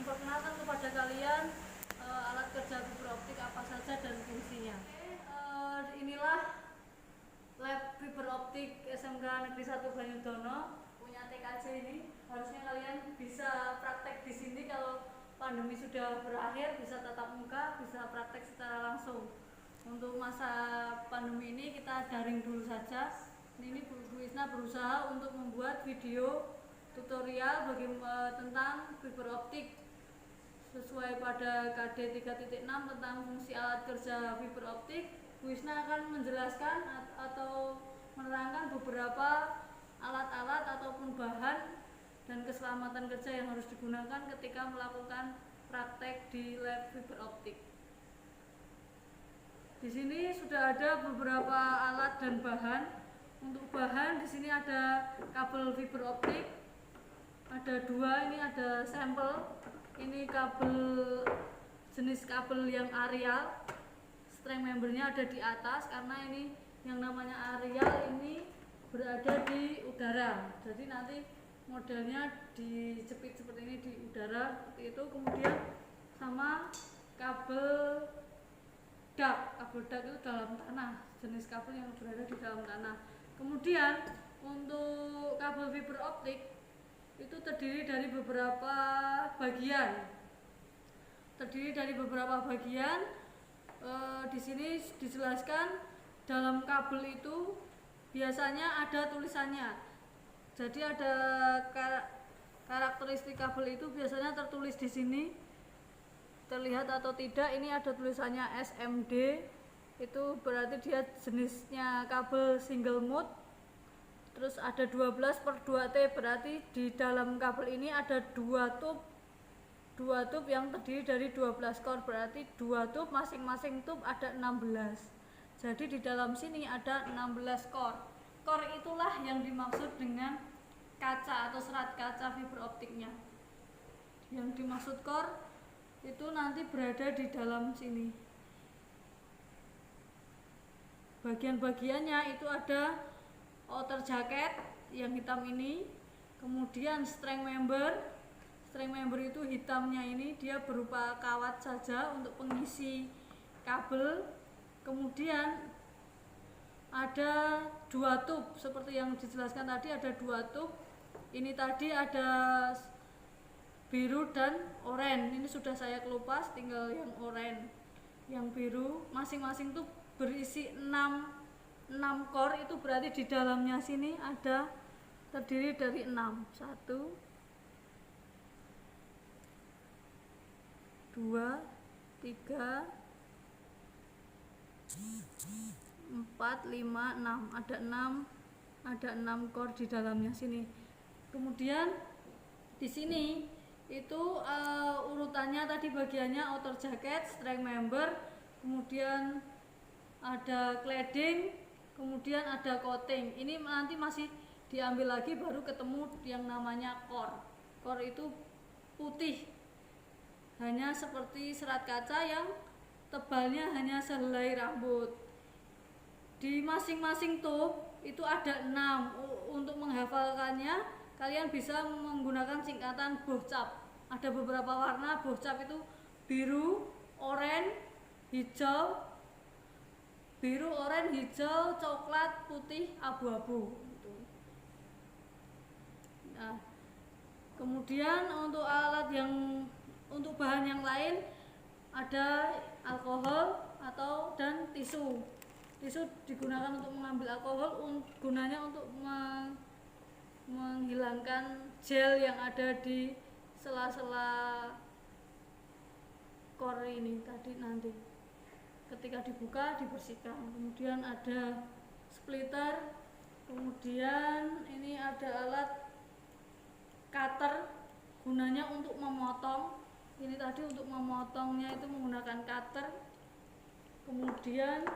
memperkenalkan kepada kalian alat kerja fiber optik apa saja dan fungsinya. Inilah lab fiber optik SMK Negeri 1 Banyudono punya TKJ ini. Harusnya kalian bisa praktek di sini kalau pandemi sudah berakhir, bisa tatap muka, bisa praktek secara langsung. Untuk masa pandemi ini kita daring dulu saja. Ini Bu Isna berusaha untuk membuat video tutorial tentang fiber optik sesuai pada KD 3.6 tentang fungsi alat kerja fiber optik. Bu Isna akan menjelaskan atau menerangkan beberapa alat-alat ataupun bahan dan keselamatan kerja yang harus digunakan ketika melakukan praktek di lab fiber optik. Di sini sudah ada beberapa alat dan bahan. Untuk bahan di sini ada kabel fiber optik, ada dua, ini ada sampel. Ini kabel jenis kabel yang aerial, strength membernya ada di atas karena ini yang namanya aerial ini berada di udara. Jadi nanti modelnya dijepit seperti ini di udara seperti itu. Kemudian sama kabel dak itu dalam tanah, jenis kabel yang berada di dalam tanah. Kemudian untuk kabel fiber optik itu terdiri dari beberapa bagian. Di sini dijelaskan dalam kabel itu biasanya ada tulisannya. Jadi ada karakteristik kabel itu biasanya tertulis di sini. Terlihat atau tidak, ini ada tulisannya SMD, itu berarti dia jenisnya kabel single mode. Terus ada 12/2T, berarti di dalam kabel ini ada dua tube yang terdiri dari 12 core, berarti dua tube, masing-masing tube ada 16. Jadi di dalam sini ada 16 core. Core itulah yang dimaksud dengan kaca atau serat kaca fiber optiknya. Yang dimaksud core itu nanti berada di dalam sini. Bagian-bagiannya itu ada outer jacket yang hitam ini, kemudian strength member itu hitamnya ini dia berupa kawat saja untuk pengisi kabel. Kemudian ada dua tube seperti yang dijelaskan tadi, ada dua tube. Ini tadi ada biru dan oranye. Ini sudah saya kelupas, tinggal yang oranye. Yang biru masing-masing tuh berisi 6 core, itu berarti di dalamnya sini ada terdiri dari 6. 1 2 3 4 5 6. Ada 6 core di dalamnya sini. Kemudian di sini itu urutannya tadi bagiannya outer jacket, strength member, kemudian ada cladding, kemudian ada coating. Ini nanti masih diambil lagi baru ketemu yang namanya core. Core itu putih, hanya seperti serat kaca yang tebalnya hanya sehelai rambut. Di masing-masing tube itu ada 6. Untuk menghafalkannya kalian bisa menggunakan singkatan bohcap. Ada beberapa warna bohcap itu biru, oranye, hijau, coklat, putih, abu-abu. Nah, kemudian untuk bahan yang lain ada alkohol dan tisu. Tisu digunakan untuk mengambil alkohol, gunanya untuk menghilangkan gel yang ada di sela-sela core ini tadi nanti. Ketika dibuka dibersihkan. Kemudian ada splitter, kemudian ini ada alat cutter, gunanya untuk memotong. Ini tadi untuk memotongnya itu menggunakan cutter. Kemudian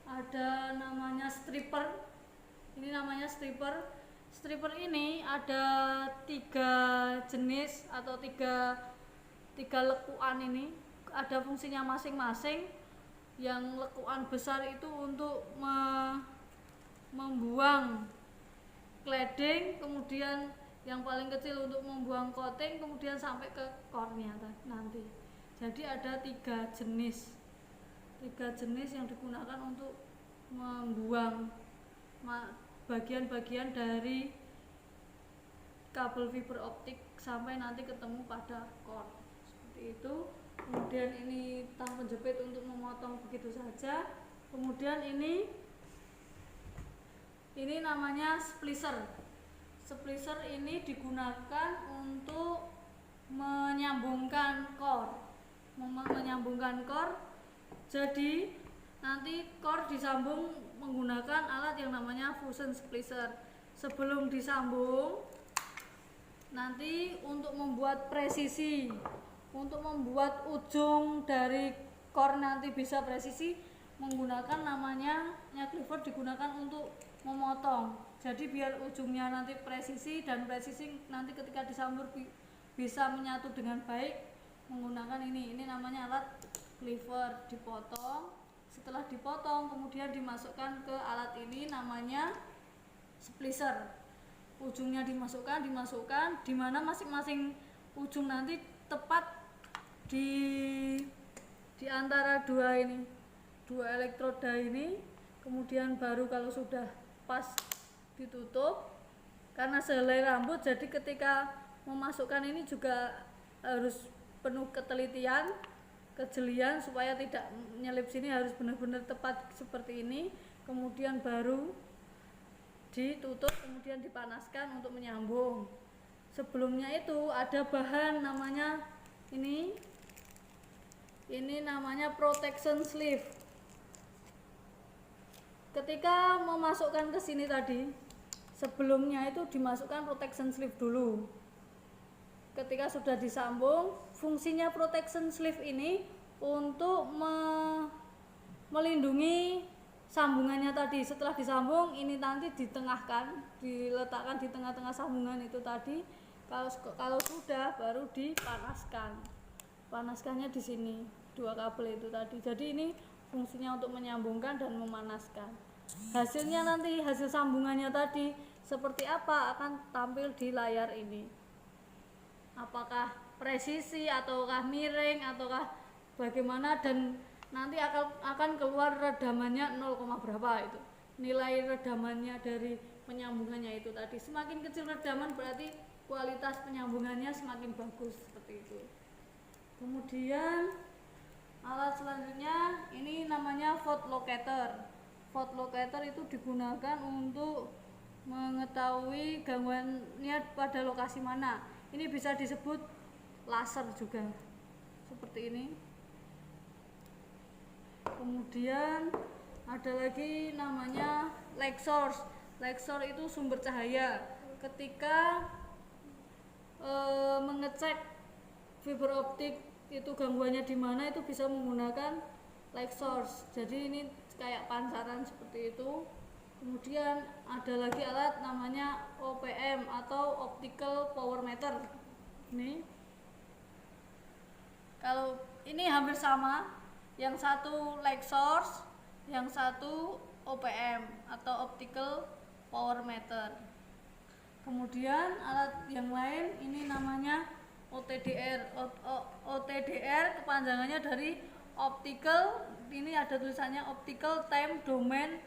ada namanya stripper. Ini namanya stripper. Stripper ini ada 3 jenis atau 3 lekuan ini. Ada fungsinya masing-masing. Yang lekuan besar itu untuk membuang cladding, kemudian yang paling kecil untuk membuang coating, kemudian sampai ke core-nya nanti. Jadi ada tiga jenis yang digunakan untuk membuang bagian-bagian dari kabel fiber optik sampai nanti ketemu pada core, seperti itu. Kemudian ini tang penjepit untuk memotong begitu saja. Kemudian ini namanya splicer. Splicer ini digunakan untuk menyambungkan core. Jadi nanti core disambung menggunakan alat yang namanya fusion splicer. Sebelum disambung, nanti untuk membuat presisi, untuk membuat ujung dari core nanti bisa presisi, menggunakan namanya cleaver digunakan untuk memotong. Jadi biar ujungnya nanti presisi, dan presisi nanti ketika disambung bisa menyatu dengan baik, menggunakan ini namanya alat cleaver. Dipotong, setelah dipotong kemudian dimasukkan ke alat ini namanya splicer. Ujungnya dimasukkan di mana masing-masing ujung nanti tepat di antara dua elektroda ini. Kemudian baru kalau sudah pas ditutup. Karena sehelai rambut, jadi ketika memasukkan ini juga harus penuh ketelitian, kejelian, supaya tidak menyelip sini, harus benar-benar tepat seperti ini. Kemudian baru ditutup, kemudian dipanaskan untuk menyambung. Sebelumnya itu ada bahan namanya ini namanya protection sleeve. Ketika memasukkan ke sini tadi, sebelumnya itu dimasukkan protection sleeve dulu. Ketika sudah disambung, fungsinya protection sleeve ini untuk melindungi sambungannya tadi. Setelah disambung, ini nanti ditengahkan, diletakkan di tengah-tengah sambungan itu tadi. Kalau sudah, baru dipanaskan. Panaskannya di sini, dua kabel itu tadi. Jadi ini fungsinya untuk menyambungkan dan memanaskan. Hasilnya nanti, hasil sambungannya tadi seperti apa akan tampil di layar ini. Apakah presisi ataukah miring ataukah bagaimana, dan nanti akan keluar redamannya 0, berapa itu. Nilai redamannya dari penyambungannya itu tadi. Semakin kecil redaman berarti kualitas penyambungannya semakin bagus, seperti itu. Kemudian alat selanjutnya ini namanya fault locator. Fault locator itu digunakan untuk mengetahui gangguannya pada lokasi mana. Ini bisa disebut laser juga, seperti ini. Kemudian ada lagi namanya light source. Light source itu sumber cahaya. Ketika mengecek fiber optik itu gangguannya di mana, itu bisa menggunakan light source. Jadi ini kayak pancaran seperti itu. Kemudian ada lagi alat namanya OPM atau optical power meter. Ini kalau ini hampir sama, yang satu light source, yang satu OPM atau optical power meter. Kemudian alat yang lain ini namanya OTDR. OTDR kepanjangannya dari optical, ini ada tulisannya optical time domain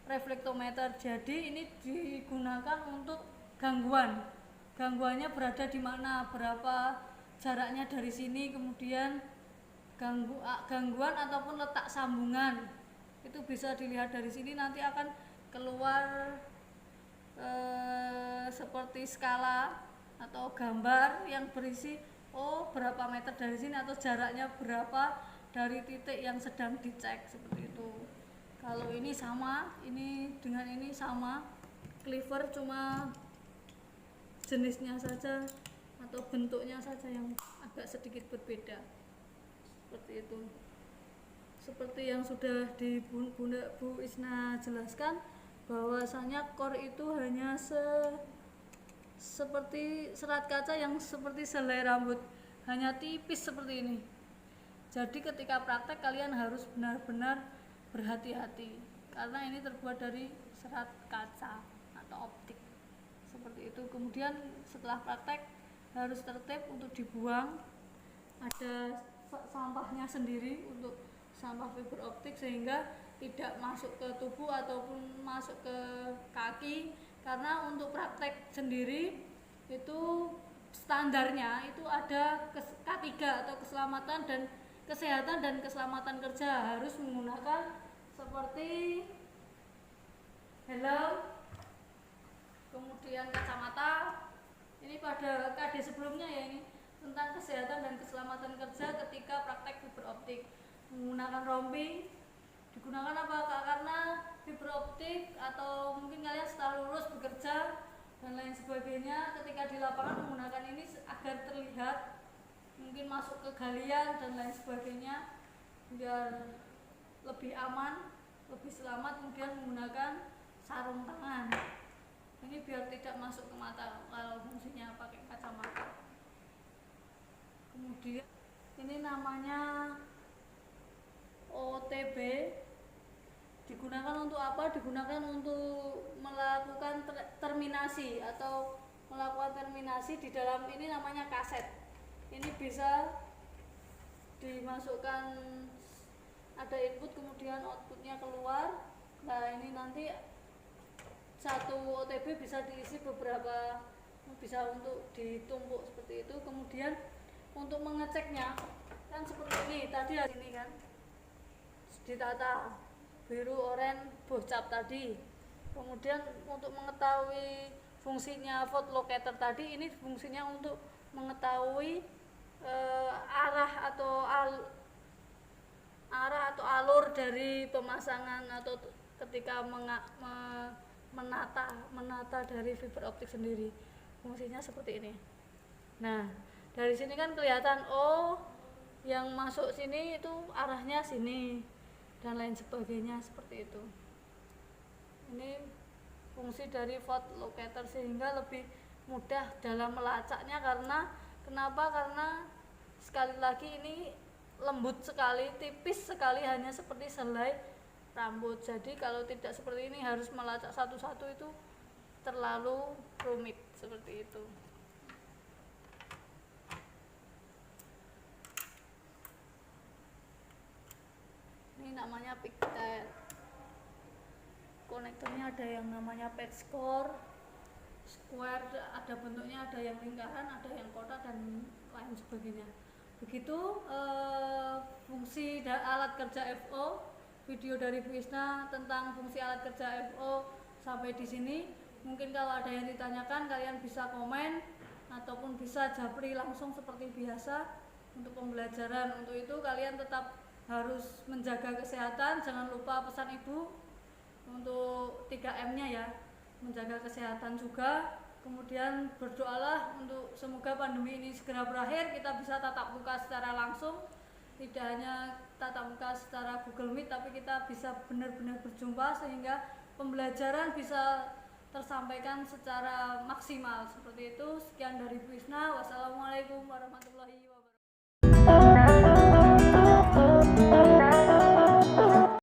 reflectometer. Jadi ini digunakan untuk gangguannya berada di mana, berapa jaraknya dari sini, kemudian gangguan ataupun letak sambungan itu bisa dilihat dari sini. Nanti akan keluar seperti skala atau gambar yang berisi berapa meter dari sini, atau jaraknya berapa dari titik yang sedang dicek, seperti itu. Kalau ini sama, ini dengan ini sama, cleaver, cuma jenisnya saja atau bentuknya saja yang agak sedikit berbeda, seperti itu. Seperti yang sudah Bu Isna jelaskan, bahwasanya core itu hanya seperti serat kaca yang seperti selai rambut, hanya tipis seperti ini. Jadi ketika praktek kalian harus benar-benar berhati-hati, karena ini terbuat dari serat kaca atau optik, seperti itu. Kemudian setelah praktek harus tertib untuk dibuang, ada sampahnya sendiri untuk sampah fiber optik sehingga tidak masuk ke tubuh ataupun masuk ke kaki, karena untuk praktek sendiri itu standarnya itu ada K3 atau keselamatan dan kesehatan dan keselamatan kerja, harus menggunakan seperti helm, kemudian kacamata. Ini pada KD sebelumnya ya, ini tentang kesehatan dan keselamatan kerja ketika praktek fiber optik. Menggunakan rompi digunakan apa? Karena fiber optik atau mungkin kalian setelah lulus bekerja dan lain sebagainya, ketika di lapangan menggunakan ini agar terlihat, mungkin masuk ke galian dan lain sebagainya, biar lebih aman, lebih selamat. Kemudian menggunakan sarung tangan, ini biar tidak masuk ke mata kalau fungsinya pakai kacamata. Kemudian ini namanya OTB, digunakan untuk apa? Digunakan untuk melakukan terminasi atau melakukan terminasi. Di dalam ini namanya kaset. Ini bisa dimasukkan, ada input kemudian outputnya keluar. Nah, ini nanti satu OTB bisa diisi beberapa, bisa untuk ditumpuk seperti itu. Kemudian untuk mengeceknya kan seperti ini tadi, ini kan ditata biru, oranye, bocap tadi. Kemudian untuk mengetahui fungsinya volt locator tadi, ini fungsinya untuk mengetahui arah atau alur dari pemasangan atau ketika menata dari fiber optik sendiri. Fungsinya seperti ini. Nah, dari sini kan kelihatan, oh yang masuk sini itu arahnya sini dan lain sebagainya, seperti itu. Ini fungsi dari volt locator sehingga lebih mudah dalam melacaknya. Karena kenapa? Karena sekali lagi ini lembut sekali, tipis sekali, hanya seperti selai rambut. Jadi kalau tidak seperti ini harus melacak satu-satu itu terlalu rumit, seperti itu. Ini namanya pigtail. Konektornya ada yang namanya patch core, square, ada bentuknya, ada yang lingkaran, ada yang kotak dan lain sebagainya. Begitu fungsi alat kerja FO, video dari Bu Isna tentang fungsi alat kerja FO sampai di sini. Mungkin kalau ada yang ditanyakan, kalian bisa komen ataupun bisa japri langsung seperti biasa untuk pembelajaran. Untuk itu kalian tetap harus menjaga kesehatan, jangan lupa pesan ibu untuk 3M-nya ya, menjaga kesehatan juga. Kemudian berdoalah untuk semoga pandemi ini segera berakhir, kita bisa tatap muka secara langsung, tidak hanya tatap muka secara Google Meet, tapi kita bisa benar-benar berjumpa sehingga pembelajaran bisa tersampaikan secara maksimal. Seperti itu. Sekian dari Bu Isna. Wassalamualaikum warahmatullahi wabarakatuh.